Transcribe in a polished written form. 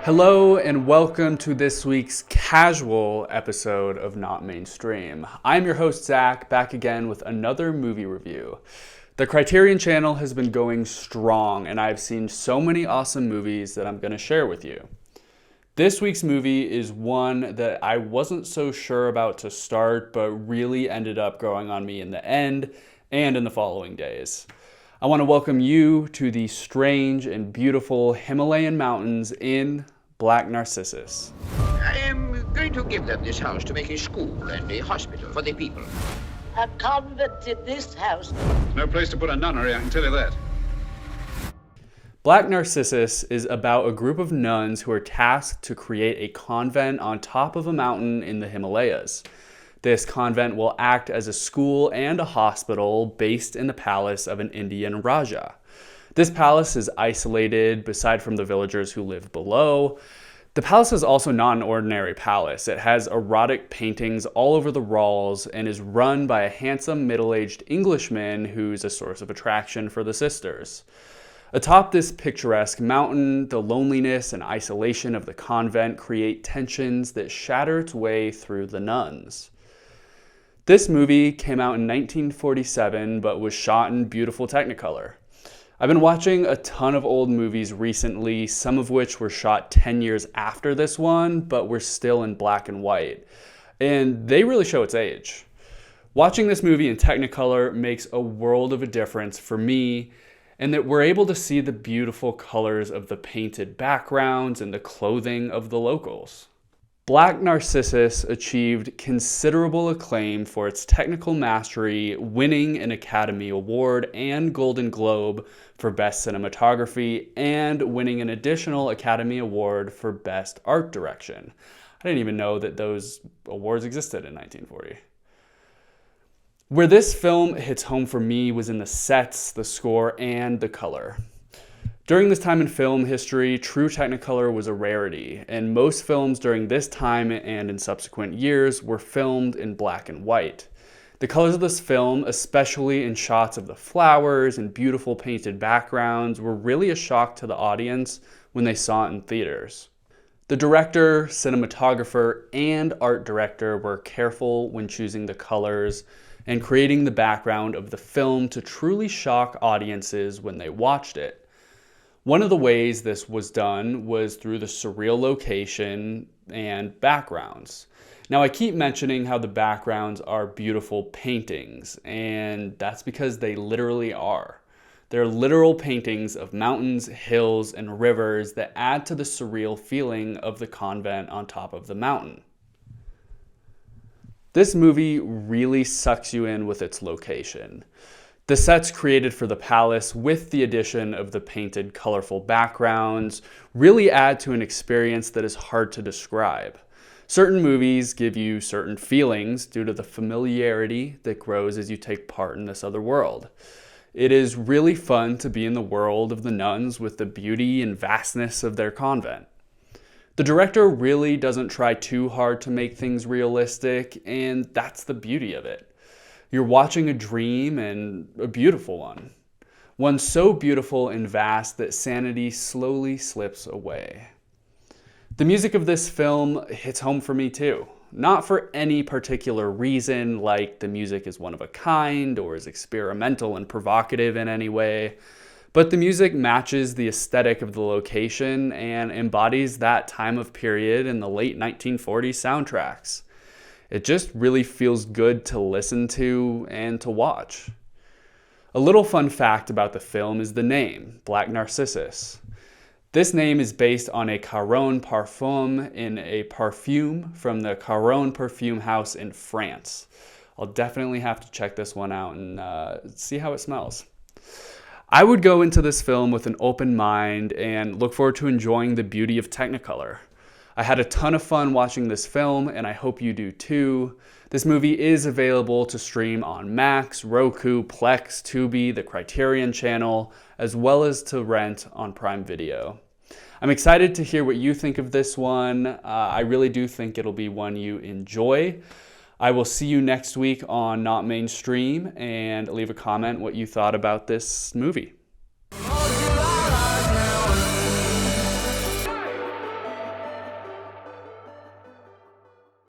Hello and welcome to this week's casual episode of Not Mainstream. I'm your host Zach, back again with another movie review. The Criterion channel has been going strong and I've seen so many awesome movies that I'm going to share with you. This week's movie is one that I wasn't so sure about to start, but really ended up growing on me in the end and in the following days. I want to welcome you to the strange and beautiful Himalayan mountains in Black Narcissus. I am going to give them this house to make a school and a hospital for the people. A convent in this house. No place to put a nunnery, I can tell you that. Black Narcissus is about a group of nuns who are tasked to create a convent on top of a mountain in the Himalayas. This convent will act as a school and a hospital based in the palace of an Indian Raja. This palace is isolated aside from the villagers who live below. The palace is also not an ordinary palace. It has erotic paintings all over the walls and is run by a handsome middle-aged Englishman who's a source of attraction for the sisters. Atop this picturesque mountain, the loneliness and isolation of the convent create tensions that shatter its way through the nuns. This movie came out in 1947 but was shot in beautiful Technicolor. I've been watching a ton of old movies recently, some of which were shot 10 years after this one, but were still in black and white. And they really show its age. Watching this movie in Technicolor makes a world of a difference for me, and that we're able to see the beautiful colors of the painted backgrounds and the clothing of the locals. Black Narcissus achieved considerable acclaim for its technical mastery, winning an Academy Award and Golden Globe for Best Cinematography, and winning an additional Academy Award for Best Art Direction. I didn't even know that those awards existed in 1940. Where this film hits home for me was in the sets, the score, and the color. During this time in film history, true Technicolor was a rarity, and most films during this time and in subsequent years were filmed in black and white. The colors of this film, especially in shots of the flowers and beautiful painted backgrounds, were really a shock to the audience when they saw it in theaters. The director, cinematographer, and art director were careful when choosing the colors and creating the background of the film to truly shock audiences when they watched it. One of the ways this was done was through the surreal location and backgrounds. Now, I keep mentioning how the backgrounds are beautiful paintings, and that's because they literally are. They're literal paintings of mountains, hills, and rivers that add to the surreal feeling of the convent on top of the mountain. This movie really sucks you in with its location. The sets created for the palace, with the addition of the painted, colorful backgrounds, really add to an experience that is hard to describe. Certain movies give you certain feelings due to the familiarity that grows as you take part in this other world. It is really fun to be in the world of the nuns with the beauty and vastness of their convent. The director really doesn't try too hard to make things realistic, and that's the beauty of it. You're watching a dream, and a beautiful one. One so beautiful and vast that sanity slowly slips away. The music of this film hits home for me too. Not for any particular reason, like the music is one of a kind or is experimental and provocative in any way, but the music matches the aesthetic of the location and embodies that time of period in the late 1940s soundtracks. It just really feels good to listen to and to watch. A little fun fact about the film is the name, Black Narcissus. This name is based on a Caron parfum in a perfume from the Caron perfume house in France. I'll definitely have to check this one out and see how it smells. I would go into this film with an open mind and look forward to enjoying the beauty of Technicolor. I had a ton of fun watching this film, and I hope you do too. This movie is available to stream on Max, Roku, Plex, Tubi, the Criterion channel, as well as to rent on Prime Video. I'm excited to hear what you think of this one. I really do think it'll be one you enjoy. I will see you next week on Not Mainstream, and leave a comment what you thought about this movie.